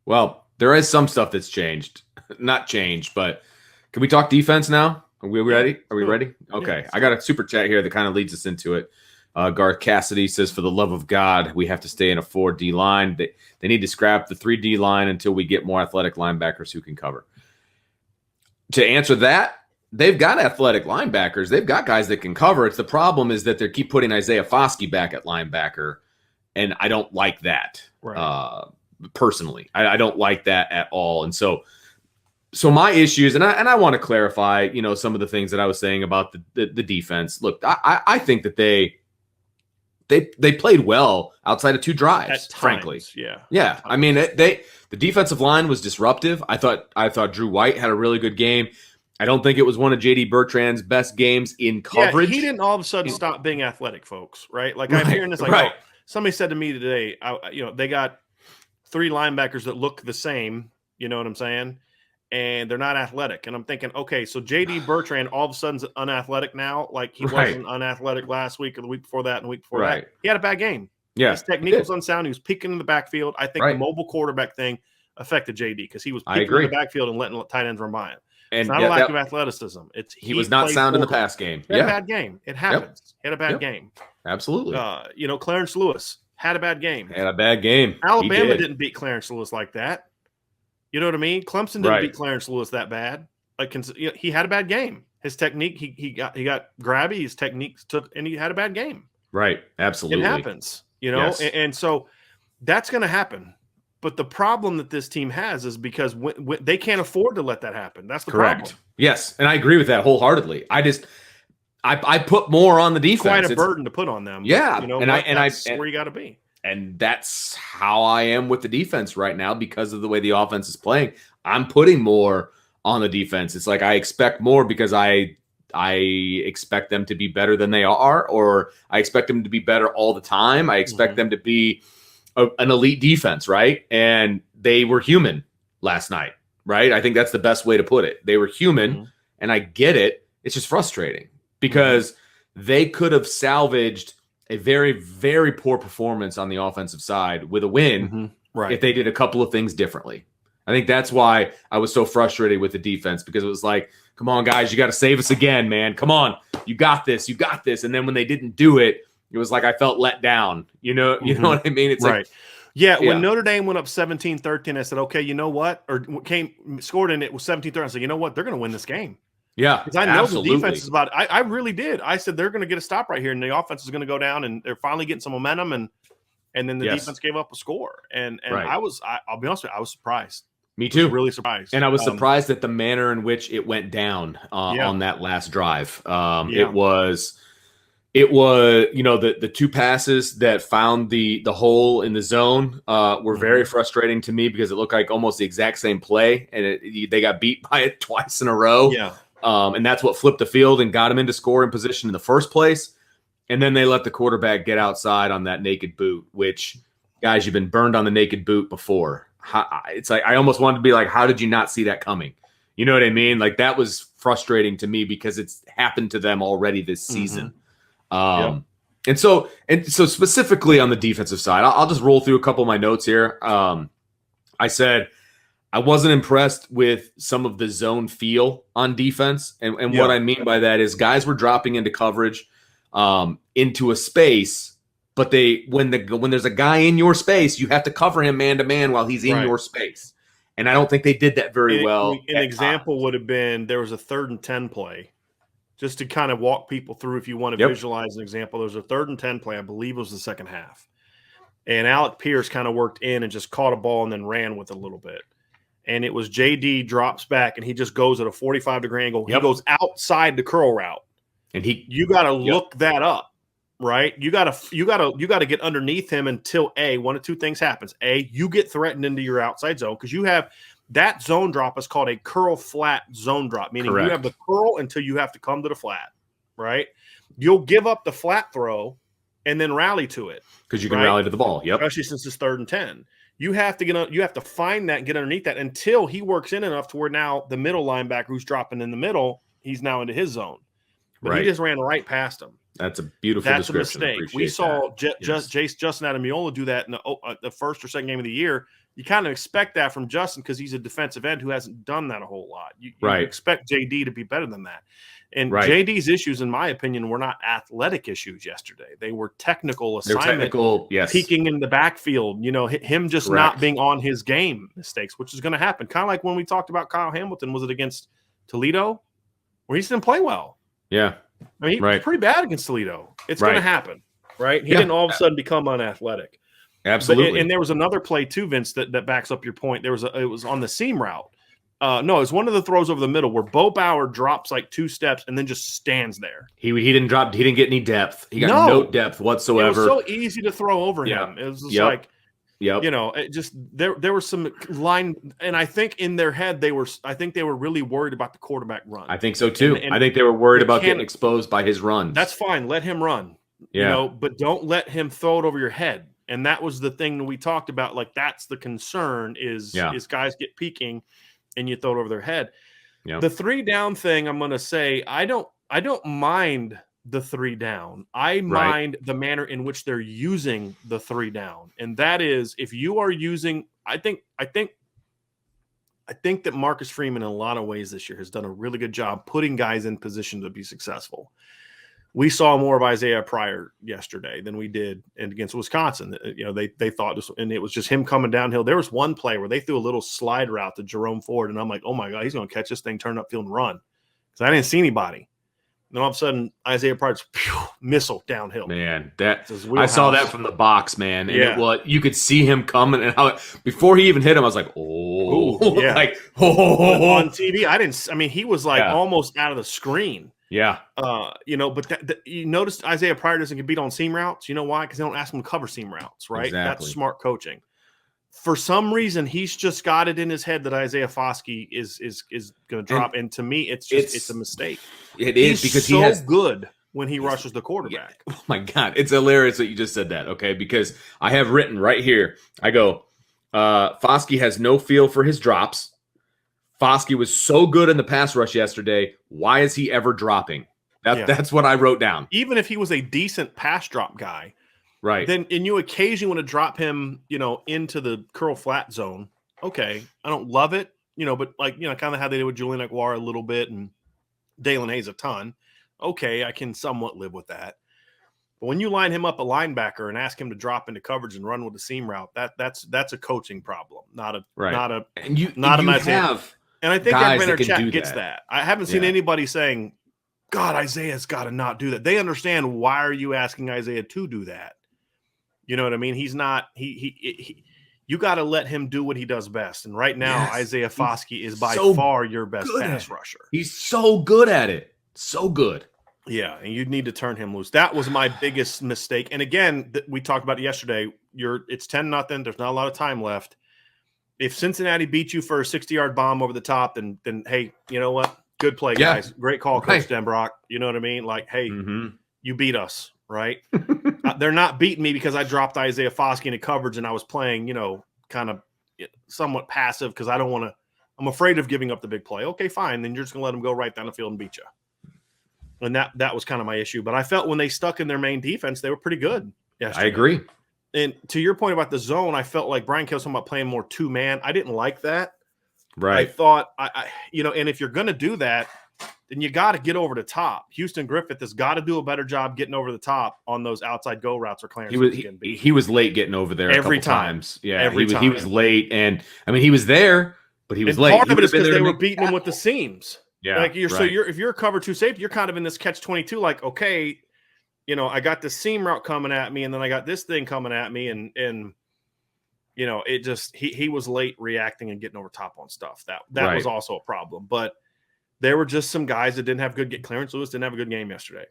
Well, there is some stuff that's changed. Not changed, but can we talk defense now? Are we ready? Are we ready? Okay. Yeah. I got a super chat here that kind of leads us into it. Garth Cassidy says, for the love of God, we have to stay in a 4D line. They need to scrap the 3D line until we get more athletic linebackers who can cover. To answer that, they've got athletic linebackers. They've got guys that can cover. It's the problem is that they keep putting Isaiah Foskey back at linebacker, and I don't like that. Right. Personally, I don't like that at all. And so my issues, and I want to clarify, some of the things that I was saying about the defense. Look, I think that they played well outside of 2 drives, frankly. Yeah. I mean, the defensive line was disruptive. I thought Drew White had a really good game. I don't think it was one of J.D. Bertrand's best games in coverage. Yeah, he didn't all of a sudden stop being athletic, folks. Right? Like I'm hearing this, like somebody said to me today, they got 3 linebackers that look the same. You know what I'm saying? And they're not athletic. And I'm thinking, okay, so J.D. Bertrand all of a sudden's unathletic now, like he wasn't unathletic last week or the week before that and the week before that. He had a bad game. Yeah. His technique was unsound. He was peeking in the backfield. I think the mobile quarterback thing affected J.D. because he was peeking in the backfield and letting tight ends run by him. And it's not a lack of athleticism. He was not sound in the pass game. He had a bad game. It happens. He had a bad game. Absolutely. Clarence Lewis had a bad game. Alabama didn't beat Clarence Lewis like that. You know what I mean? Clemson didn't beat Clarence Lewis that bad. Like he had a bad game. His technique, he got grabby. His techniques took, and he had a bad game. Right. Absolutely. It happens. And so that's going to happen. But the problem that this team has is because they can't afford to let that happen. That's the problem. Yes, and I agree with that wholeheartedly. I put more on the defense. Quite a burden to put on them. Yeah, that's where you got to be. And that's how I am with the defense right now because of the way the offense is playing. I'm putting more on the defense. It's like I expect more because I expect them to be better than they are, or I expect them to be better all the time. I expect them to be an elite defense, right? And they were human last night, right? I think that's the best way to put it. They were human, and I get it. It's just frustrating because they could have salvaged a very, very poor performance on the offensive side with a win if they did a couple of things differently. I think that's why I was so frustrated with the defense because it was like, come on, guys, you got to save us again, man. Come on. You got this. And then when they didn't do it, it was like I felt let down. You know what I mean? It's like, when Notre Dame went up 17-13, I said, okay, you know what? Or scored in it was 17-13. I said, you know what? They're going to win this game. Yeah, because I know the defense is about it. I really did. I said they're going to get a stop right here, and the offense is going to go down, and they're finally getting some momentum, and then the defense gave up a score. And I'll be honest with you, I was surprised. Me too. Really surprised. And I was surprised at the manner in which it went down on that last drive. It was the 2 passes that found the hole in the zone were very frustrating to me because it looked like almost the exact same play, and they got beat by it twice in a row. Yeah. And that's what flipped the field and got him into scoring position in the first place. And then they let the quarterback get outside on that naked boot, which, guys, you've been burned on the naked boot before. It's like I almost wanted to be like, how did you not see that coming? You know what I mean? Like that was frustrating to me because it's happened to them already this season. And so specifically on the defensive side, I'll just roll through a couple of my notes here. I said I wasn't impressed with some of the zone feel on defense. And what I mean by that is guys were dropping into coverage into a space, but when there's a guy in your space, you have to cover him man to man while he's in your space. And I don't think they did that very well. An example would have been there was a 3rd and 10 play. Just to kind of walk people through, if you want to visualize an example, there was a 3rd and 10 play, I believe it was the second half. And Alec Pierce kind of worked in and just caught a ball and then ran with it a little bit. And it was JD drops back and he just goes at a 45-degree angle. He goes outside the curl route. And you got to look that up, right? You got to get underneath him until one of 2 things happens. You get threatened into your outside zone because you have that zone drop is called a curl flat zone drop, meaning you have the curl until you have to come to the flat, right? You'll give up the flat throw and then rally to it because you can rally to the ball. Yep, especially since it's 3rd and 10. You have to find that and get underneath that until he works in enough to where now the middle linebacker who's dropping in the middle, he's now into his zone. But he just ran right past him. That's a beautiful That's a description. mistake. We saw Yes. Justin Adamiola do that in the first or second game of the year. You kind of expect that from Justin because he's a defensive end who hasn't done that a whole lot. You Right. expect JD to be better than that. And Right. JD's issues, in my opinion, were not athletic issues yesterday. They were technical assignment, yes. peeking in the backfield, him just Correct. not being on his game mistakes, which is going to happen. Kind of like when we talked about Kyle Hamilton. Was it against Toledo? Where he just didn't play well. Yeah. I mean, he was pretty bad against Toledo. It's going to happen, right? He didn't all of a sudden become unathletic. Absolutely. And there was another play too, Vince, that backs up your point. It was on the seam route. No, it was one of the throws over the middle where Bo Bauer drops like 2 steps and then just stands there. He didn't drop. He didn't get any depth. He got no depth whatsoever. It was so easy to throw over him. It was just like, it just there was some line, and I think in their head they were really worried about the quarterback run. I think so too. And I think they were worried about getting exposed by his runs. That's fine. Let him run. But don't let him throw it over your head. And that was the thing that we talked about. Like, that's the concern is guys get peeking and you throw it over their head. Yeah. The 3 down thing, I'm going to say, I don't mind the 3 down. I mind the manner in which they're using the 3 down. And that is, if you are using, I think that Marcus Freeman in a lot of ways this year has done a really good job putting guys in position to be successful. We saw more of Isaiah Pryor yesterday than we did against Wisconsin. They thought this, and it was just him coming downhill. There was one play where they threw a little slide route to Jerome Ford, and I'm like, oh my God, he's going to catch this thing, turn upfield, and run. Because I didn't see anybody. Then all of a sudden, Isaiah Pryor's missle downhill. Man, I saw that from the box, man. And you could see him coming, and before he even hit him, I was like, oh, on TV, I didn't. I mean, he was like almost out of the screen. Yeah. But you noticed Isaiah Pryor doesn't get beat on seam routes. You know why? Because they don't ask him to cover seam routes, right? Exactly. That's smart coaching. For some reason, he's just got it in his head that Isaiah Foskey is going to drop. And to me, it's a mistake. It is because he's so good when he rushes the quarterback. Oh my God. It's hilarious that you just said that. Okay. Because I have written right here, I go, Foskey has no feel for his drops. Foskey was so good in the pass rush yesterday. Why is he ever dropping? That's what I wrote down. Even if he was a decent pass drop guy, right? Then you occasionally want to drop him, into the curl flat zone. Okay, I don't love it, but kind of how they did with Julian Aguirre a little bit and Dalen Hayes a ton. Okay, I can somewhat live with that. But when you line him up a linebacker and ask him to drop into coverage and run with the seam route, that's a coaching problem, not a Isaiah. And I think everybody in our chat gets that. I haven't seen anybody saying, God, Isaiah's got to not do that. They understand, why are you asking Isaiah to do that? You know what I mean? He's not you got to let him do what he does best. And right now, Isaiah Foskey is by far your best pass rusher. He's so good at it. So good. Yeah, and you need to turn him loose. That was my biggest mistake. And again, we talked about it yesterday. It's 10-0. There's not a lot of time left. If Cincinnati beat you for a 60-yard bomb over the top, then hey, you know what? Good play, guys. Great call, Coach Denbrock. You know what I mean? Like, hey, you beat us, right? They're not beating me because I dropped Isaiah Foskey into coverage and I was playing, kind of somewhat passive because I don't want to. I'm afraid of giving up the big play. Okay, fine. Then you're just going to let them go right down the field and beat you. And that was kind of my issue. But I felt when they stuck in their main defense, they were pretty good yesterday. I agree. And to your point about the zone, I felt like Brian Kelly was talking about playing more 2-man. I didn't like that. Right. I thought, and if you're going to do that, then you got to get over the top. Houston Griffith has got to do a better job getting over the top on those outside go routes or Clarence. He was late getting over there every a couple time. Times. Yeah, he was late. And, I mean, he was there, but he was late. Part of it is because they were beating him with the seams. Yeah. Like if you're a cover 2 safety, you're kind of in this catch-22, like, okay, I got the seam route coming at me, and then I got this thing coming at me, and it just he was late reacting and getting over top on stuff. That was also a problem. But there were just some guys that didn't have good. Clarence Lewis didn't have a good game yesterday.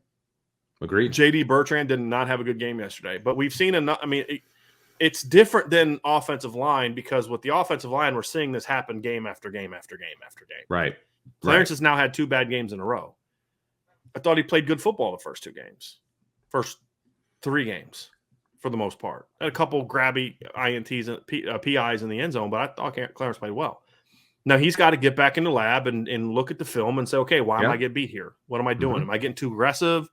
Agreed. JD Bertrand did not have a good game yesterday. But we've seen enough. I mean, it's different than offensive line because with the offensive line, we're seeing this happen game after game after game after game. Right. Clarence has now had 2 bad games in a row. I thought he played good football the first 2 games. First 3 games, for the most part. Had a couple grabby INTs and PIs in the end zone, but I thought Clarence played well. Now he's got to get back in the lab and look at the film and say, okay, why am I getting beat here? What am I doing? Am I getting too aggressive?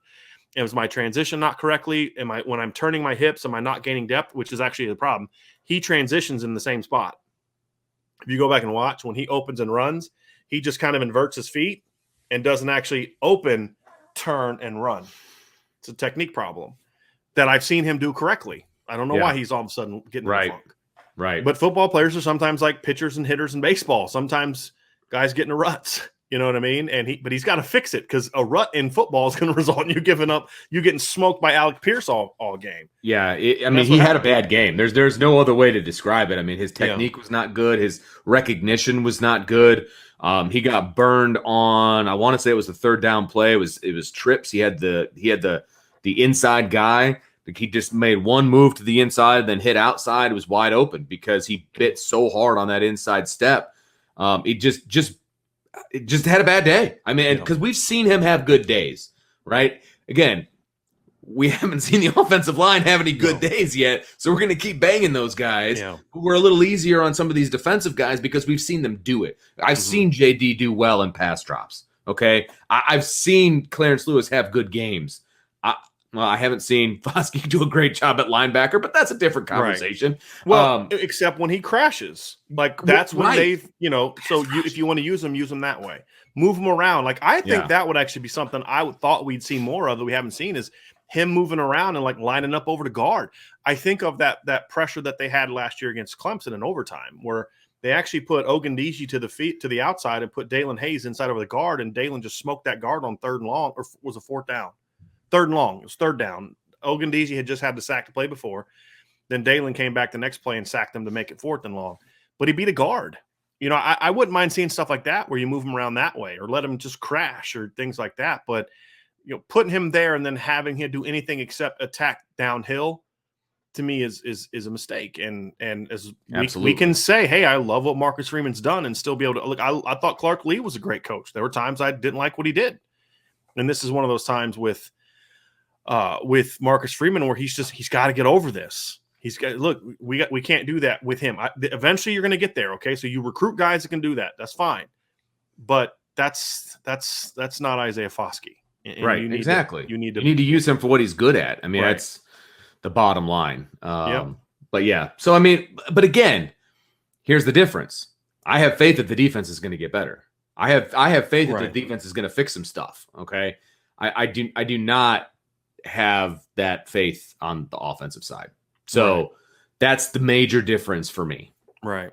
Is my transition not correctly? When I'm turning my hips, am I not gaining depth? Which is actually the problem. He transitions in the same spot. If you go back and watch, when he opens and runs, he just kind of inverts his feet and doesn't actually open, turn, and run. It's a technique problem that I've seen him do correctly. I don't know why he's all of a sudden getting in a funk. Right. But football players are sometimes like pitchers and hitters in baseball. Sometimes guys get into ruts. You know what I mean? But he's got to fix it, because a rut in football is going to result in you giving up. You getting smoked by Alec Pierce all game. Yeah, he had a bad game. There's no other way to describe it. I mean, his technique was not good. His recognition was not good. He got burned on, I want to say it was the third down play. It was trips. He had the inside guy. He just made one move to the inside, then hit outside. It was wide open because he bit so hard on that inside step. It just had a bad day. I mean, because we've seen him have good days, right? Again, we haven't seen the offensive line have any good days yet, so we're going to keep banging those guys. Yeah. We're a little easier on some of these defensive guys because we've seen them do it. I've seen JD do well in pass drops, okay? I've seen Clarence Lewis have good games. I haven't seen Foskey do a great job at linebacker, but that's a different conversation. Right. Well, except when he crashes. Like, that's when they've, so if you want to use them that way. Move them around. Like, I think that would actually be something I thought we'd see more of that we haven't seen, is him moving around and, like, lining up over to guard. I think of that pressure that they had last year against Clemson in overtime, where they actually put Ogundeji to the outside and put Dalen Hayes inside over the guard, and Dalen just smoked that guard on third and long, or was a fourth down. Third and long. It was third down. Ogundeji had just had the sack to play before. Then Dalen came back the next play and sacked them to make it fourth and long. But he beat a guard. I wouldn't mind seeing stuff like that where you move him around that way, or let him just crash or things like that. But putting him there and then having him do anything except attack downhill, to me is a mistake. And as we can say, hey, I love what Marcus Freeman's done, and still be able to look. I thought Clark Lee was a great coach. There were times I didn't like what he did, and this is one of those times with Marcus Freeman where he's got to get over this. He's got, we can't do that with him. Eventually you're going to get there. Okay. So you recruit guys that can do that. That's fine. But that's not Isaiah Foskey. Right. Exactly. You need to use him for what he's good at. I mean, that's the bottom line. But yeah. So, I mean, but again, here's the difference. I have faith that the defense is going to get better. I have faith that the defense is going to fix some stuff. Okay. I do not have that faith on the offensive side. So that's the major difference for me. Right.